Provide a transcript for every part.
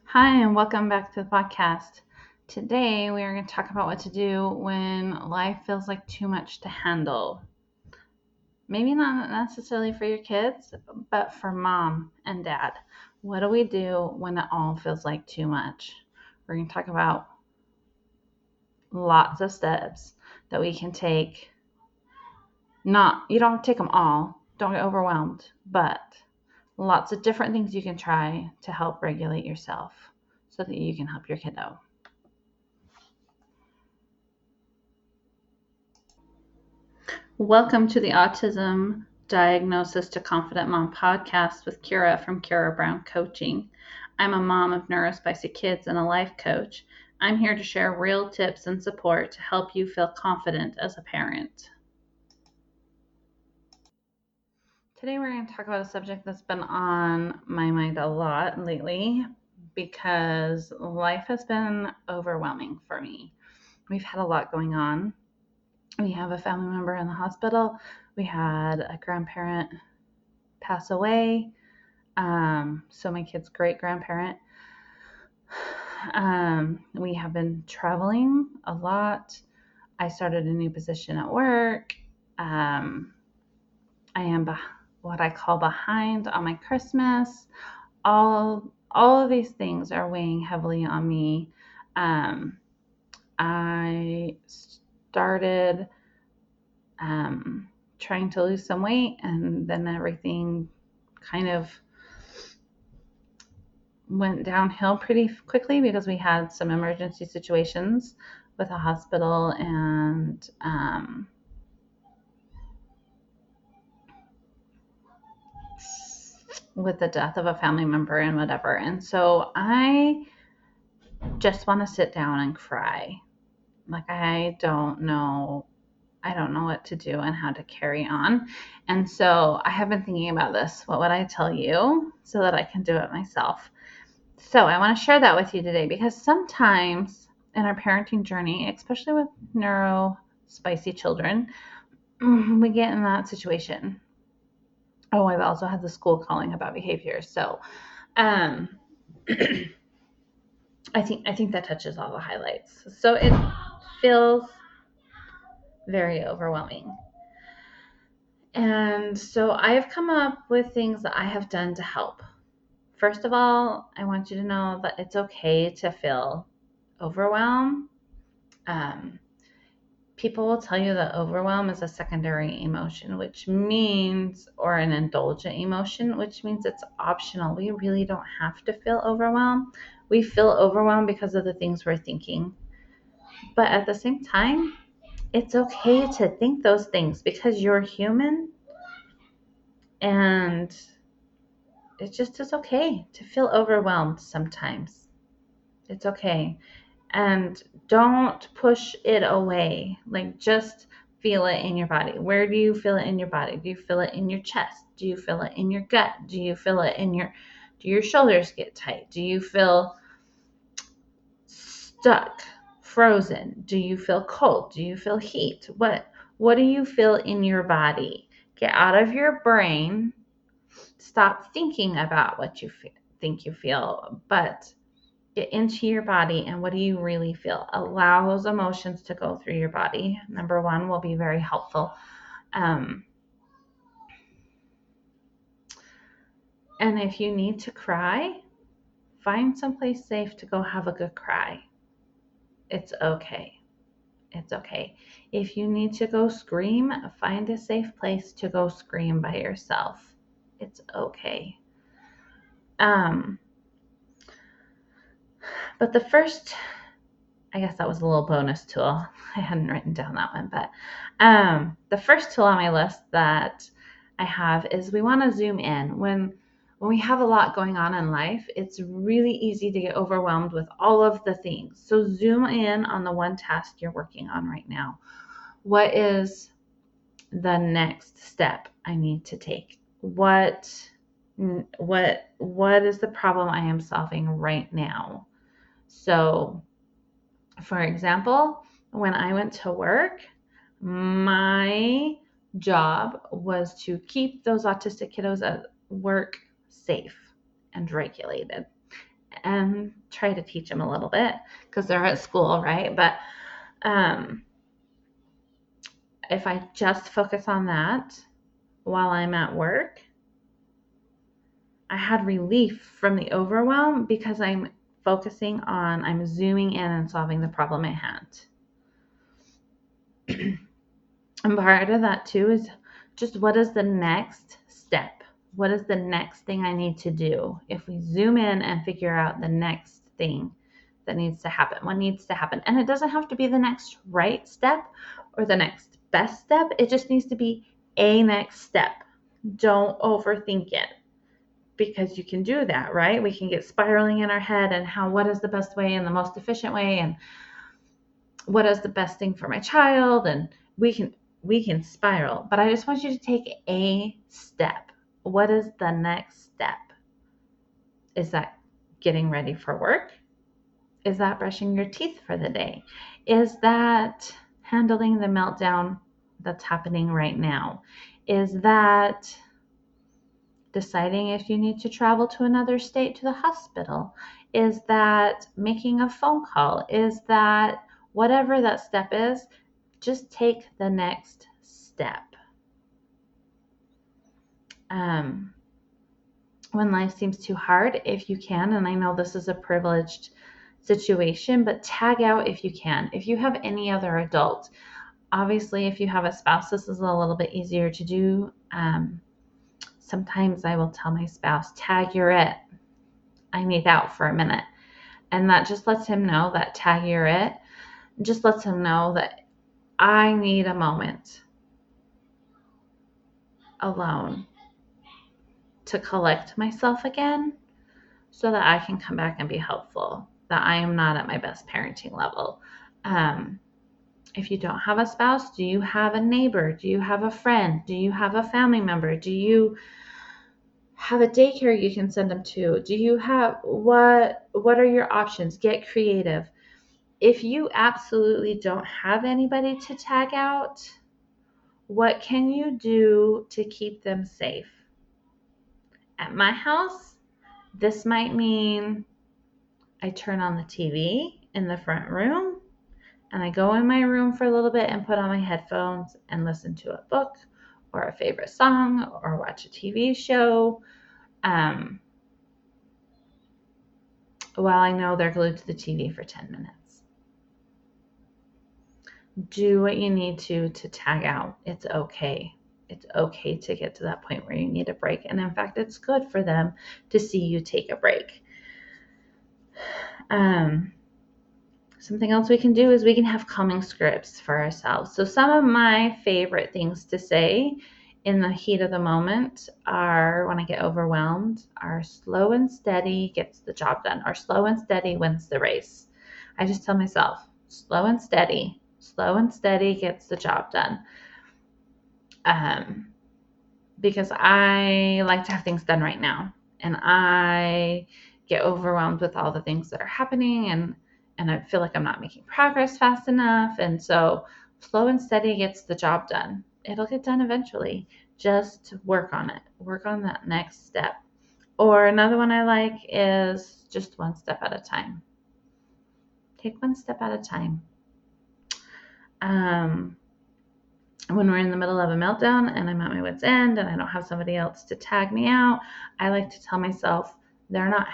Hi, and welcome back to the podcast. Today, we are going to talk about what to do when life feels like too much to handle. Maybe not necessarily for your kids, but for mom and dad. What do we do when it all feels like too much? We're going to talk about lots of steps that we can take. You don't have to take them all, don't get overwhelmed, but lots of different things you can try to help regulate yourself so that you can help your kiddo. Welcome to the Autism Diagnosis to Confident Mom podcast with Kira from Kira Brown Coaching. I'm a mom of neurospicy kids and a life coach. I'm here to share real tips and support to help you feel confident as a parent. Today we're going to talk about a subject that's been on my mind a lot lately because life has been overwhelming for me. We've had a lot going on. We have a family member in the hospital. We had a grandparent pass away. So my kid's great grandparent. We have been traveling a lot. I started a new position at work. I am what I call behind on my Christmas. All of these things are weighing heavily on me. I started trying to lose some weight, and then everything kind of went downhill pretty quickly because we had some emergency situations with a hospital and with the death of a family member and whatever. And so I just want to sit down and cry. Like I don't know what to do and how to carry on. And so I have been thinking about this. What would I tell you so that I can do it myself? So I want to share that with you today because sometimes in our parenting journey, especially with neuro spicy children, we get in that situation. Oh, I've also had the school calling about behavior. So um, I think that touches all the highlights. So it feels very overwhelming. And so I've come up with things that I have done to help. First of all, I want you to know that it's okay to feel overwhelmed. Um, People will tell you that overwhelm is a secondary emotion, which means, or an indulgent emotion, which means it's optional. We really don't have to feel overwhelmed. We feel overwhelmed because of the things we're thinking. But at the same time, it's okay to think those things because you're human, and it just is okay to feel overwhelmed sometimes. It's okay. And don't push it away. Like just feel it in your body. Where do you feel it in your body? Do you feel it in your chest? Do you feel it in your gut? Do you feel it in do your shoulders get tight? Do you feel stuck, frozen? Do you feel cold? Do you feel heat? What do you feel in your body? Get out of your brain. Stop thinking about what you think you feel, but get into your body and what do you really feel? Allow those emotions to go through your body. Number one will be very helpful. And if you need to cry, find someplace safe to go have a good cry. It's okay. It's okay. If you need to go scream, find a safe place to go scream by yourself. It's okay. But the first, I guess that was a little bonus tool. I hadn't written down that one, but the first tool on my list that I have is we want to zoom in. When we have a lot going on in life, it's really easy to get overwhelmed with all of the things. So zoom in on the one task you're working on right now. What is the next step I need to take? What is the problem I am solving right now? So for example, when I went to work, my job was to keep those autistic kiddos at work safe and regulated. and try to teach them a little bit because they're at school, right? But if I just focus on that while I'm at work, I had relief from the overwhelm because I'm zooming in and solving the problem at hand. And part of that too is just what is the next step? What is the next thing I need to do? If we zoom in and figure out the next thing that needs to happen, what needs to happen. And it doesn't have to be the next right step or the next best step. It just needs to be a next step. Don't overthink it, because you can do that, right? We can get spiraling in our head and what is the best way and the most efficient way and what is the best thing for my child, and we can spiral. But I just want you to take a step. What is the next step? Is that getting ready for work? Is that brushing your teeth for the day? Is that handling the meltdown that's happening right now? Is that deciding if you need to travel to another state to the hospital? Is that making a phone call? Is that whatever that step is, just take the next step. When life seems too hard, if you can, and I know this is a privileged situation, but tag out if you can. If you have any other adult, obviously if you have a spouse, this is a little bit easier to do. Sometimes I will tell my spouse, tag, you're it. I need out for a minute. And that just lets him know that tag, you're it. Just lets him know that I need a moment alone to collect myself again so that I can come back and be helpful, that I am not at my best parenting level. If you don't have a spouse, do you have a neighbor? Do you have a friend? Do you have a family member? Do you have a daycare you can send them to? Do you have, what are your options? Get creative. If you absolutely don't have anybody to tag out, what can you do to keep them safe? At my house, this might mean I turn on the TV in the front room and I go in my room for a little bit and put on my headphones and listen to a book or a favorite song or watch a TV show. While I know they're glued to the TV for 10 minutes. Do what you need to tag out. It's okay. It's okay to get to that point where you need a break. And in fact, it's good for them to see you take a break. Something else we can do is we can have calming scripts for ourselves. So some of my favorite things to say in the heat of the moment are, when I get overwhelmed, are slow and steady gets the job done, or slow and steady wins the race. I just tell myself, slow and steady gets the job done. Because I like to have things done right now, and I get overwhelmed with all the things that are happening, and I feel like I'm not making progress fast enough. And so slow and steady gets the job done. It'll get done eventually. Just work on it. Work on that next step. Or another one I like is just one step at a time. Take one step at a time. When we're in the middle of a meltdown and I'm at my wit's end and I don't have somebody else to tag me out, I like to tell myself they're not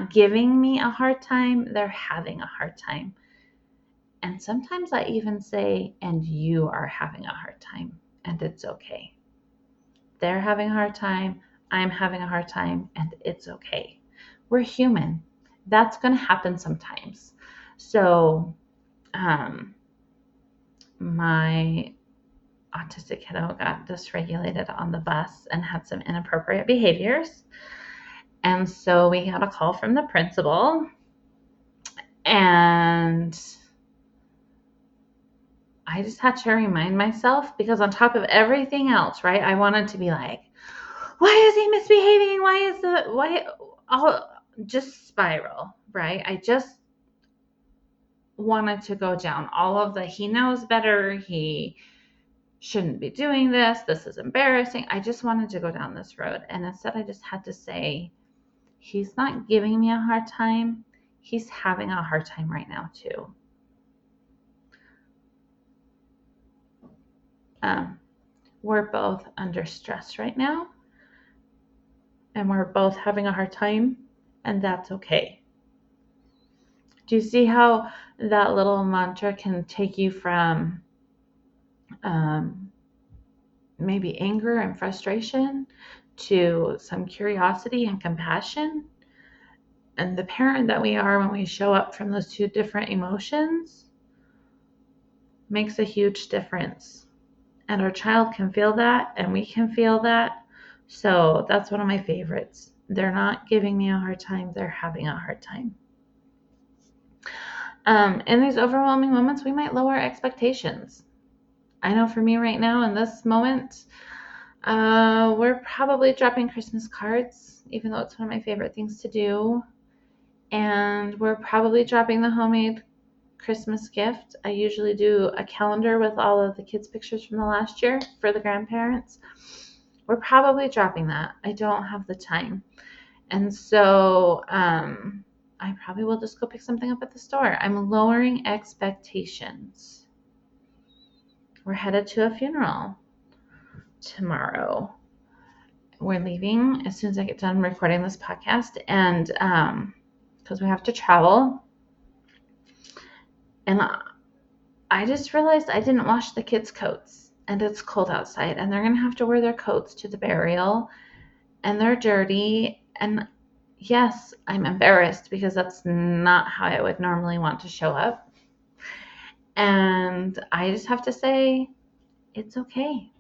giving me a hard time, they're having a hard time. And sometimes I even say, and you are having a hard time, and it's okay. They're having a hard time, I'm having a hard time, and it's okay. We're human. That's going to happen sometimes. So, my autistic kiddo got dysregulated on the bus and had some inappropriate behaviors. And so we got a call from the principal, and I just had to remind myself, because on top of everything else, right, I wanted to be like, why is he misbehaving? I'll just spiral, right? I just wanted to go down all of the, he knows better, he shouldn't be doing this is embarrassing. I just wanted to go down this road. And instead I just had to say, He's not giving me a hard time. He's having a hard time right now too. We're both under stress right now, and we're both having a hard time, and that's okay. Do you see how that little mantra can take you from maybe anger and frustration to some curiosity and compassion? And the parent that we are when we show up from those two different emotions makes a huge difference. And our child can feel that, and we can feel that. So that's one of my favorites. They're not giving me a hard time, they're having a hard time. In these overwhelming moments, we might lower expectations. I know for me right now in this moment, we're probably dropping Christmas cards, even though it's one of my favorite things to do. And we're probably dropping the homemade Christmas gift. I usually do a calendar with all of the kids' pictures from the last year for the grandparents. We're probably dropping that. I don't have the time. And so I probably will just go pick something up at the store. I'm lowering expectations. We're headed to a funeral tomorrow. We're leaving as soon as I get done recording this podcast, and because we have to travel. And I just realized I didn't wash the kids' coats, and it's cold outside, and they're going to have to wear their coats to the burial, and they're dirty. And yes, I'm embarrassed because that's not how I would normally want to show up. And I just have to say, it's okay.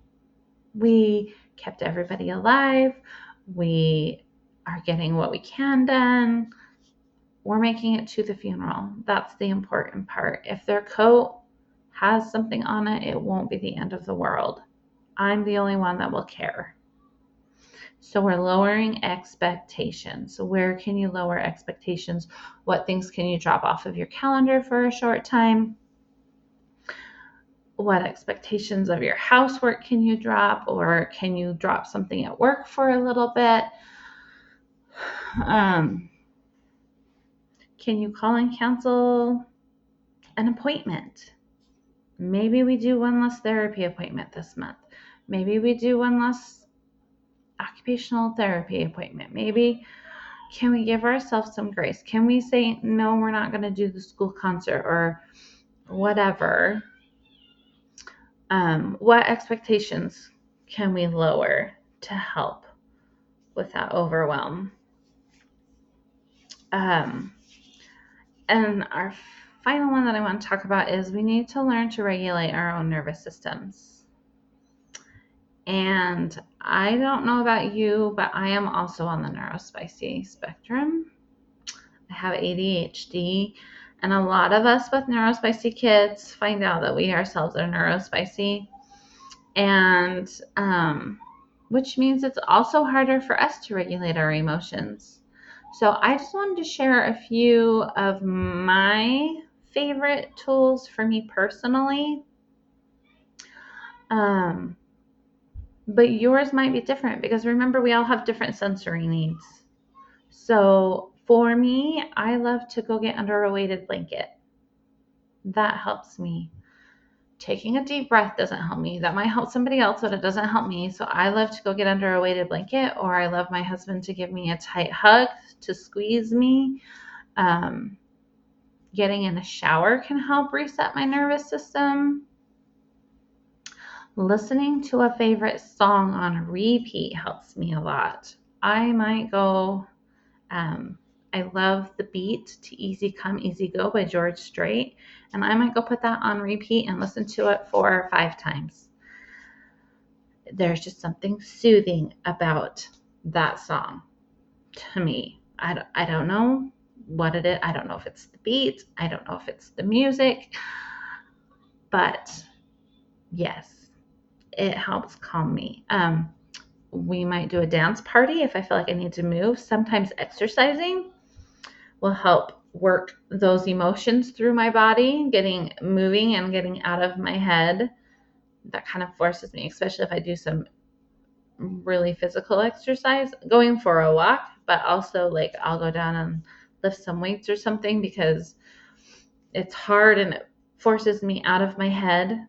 We kept everybody alive. We are getting what we can done. We're making it to the funeral. That's the important part. If their coat has something on it, it won't be the end of the world. I'm the only one that will care. So we're lowering expectations. So where can you lower expectations? What things can you drop off of your calendar for a short time? What expectations of your housework can you drop? Or can you drop something at work for a little bit? Can you call and cancel an appointment? Maybe we do one less therapy appointment this month. Maybe we do one less occupational therapy appointment. Maybe can we give ourselves some grace? Can we say, no, we're not going to do the school concert or whatever? What expectations can we lower to help with that overwhelm? And our final one that I want to talk about is we need to learn to regulate our own nervous systems. And I don't know about you, but I am also on the neurospicy spectrum. I have ADHD, and a lot of us with neurospicy kids find out that we ourselves are neurospicy, and which means it's also harder for us to regulate our emotions. So I just wanted to share a few of my favorite tools for me personally. But yours might be different because remember, we all have different sensory needs. So for me, I love to go get under a weighted blanket. That helps me. Taking a deep breath doesn't help me. That might help somebody else, but it doesn't help me. So I love to go get under a weighted blanket, or I love my husband to give me a tight hug to squeeze me. Getting in a shower can help reset my nervous system. Listening to a favorite song on repeat helps me a lot. I might go, I love the beat to Easy Come, Easy Go by George Strait, and I might go put that on repeat and listen to it 4 or 5 times. There's just something soothing about that song to me. I don't know what it is. I don't know if it's the beat. I don't know if it's the music. But yes, it helps calm me. We might do a dance party if I feel like I need to move. Sometimes exercising will help work those emotions through my body, getting moving and getting out of my head. That kind of forces me, especially if I do some really physical exercise. Going for a walk but also like I'll go down and lift some weights or something because it's hard and it forces me out of my head.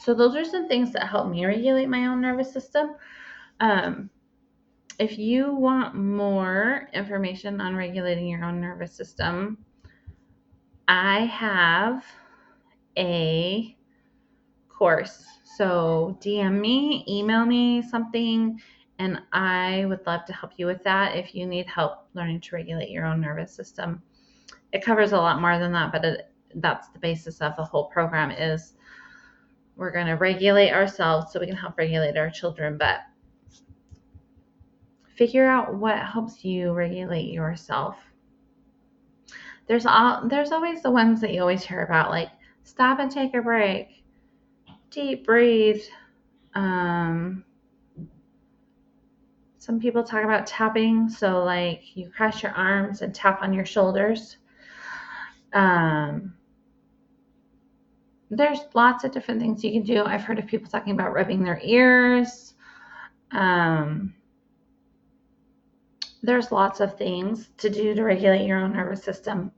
So those are some things that help me regulate my own nervous system. If you want more information on regulating your own nervous system, I have a course. So DM me, email me something, and I would love to help you with that if you need help learning to regulate your own nervous system. It covers a lot more than that, but that's the basis of the whole program is we're going to regulate ourselves so we can help regulate our children, but figure out what helps you regulate yourself. There's always the ones that you always hear about, like stop and take a break, deep breathe. Some people talk about tapping, so like you cross your arms and tap on your shoulders. There's lots of different things you can do. I've heard of people talking about rubbing their ears. There's lots of things to do to regulate your own nervous system.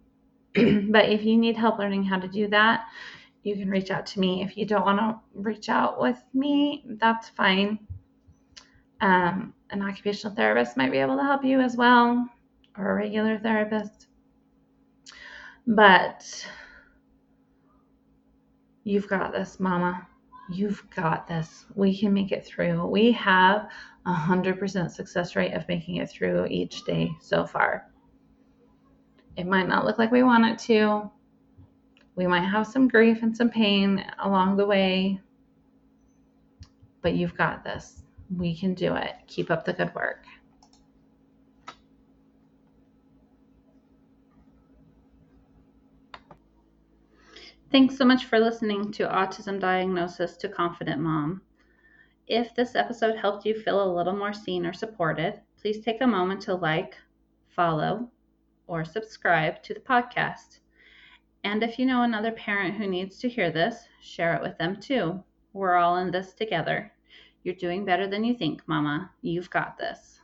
But if you need help learning how to do that, you can reach out to me. If you don't want to reach out with me, that's fine. An occupational therapist might be able to help you as well, or a regular therapist. But you've got this, Mama. You've got this. We can make it through. We have 100% success rate of making it through each day so far. It might not look like we want it to. We might have some grief and some pain along the way, but you've got this. We can do it. Keep up the good work. Thanks so much for listening to Autism Diagnosis to Confident Mom. If this episode helped you feel a little more seen or supported, please take a moment to like, follow, or subscribe to the podcast. And if you know another parent who needs to hear this, share it with them too. We're all in this together. You're doing better than you think, Mama. You've got this.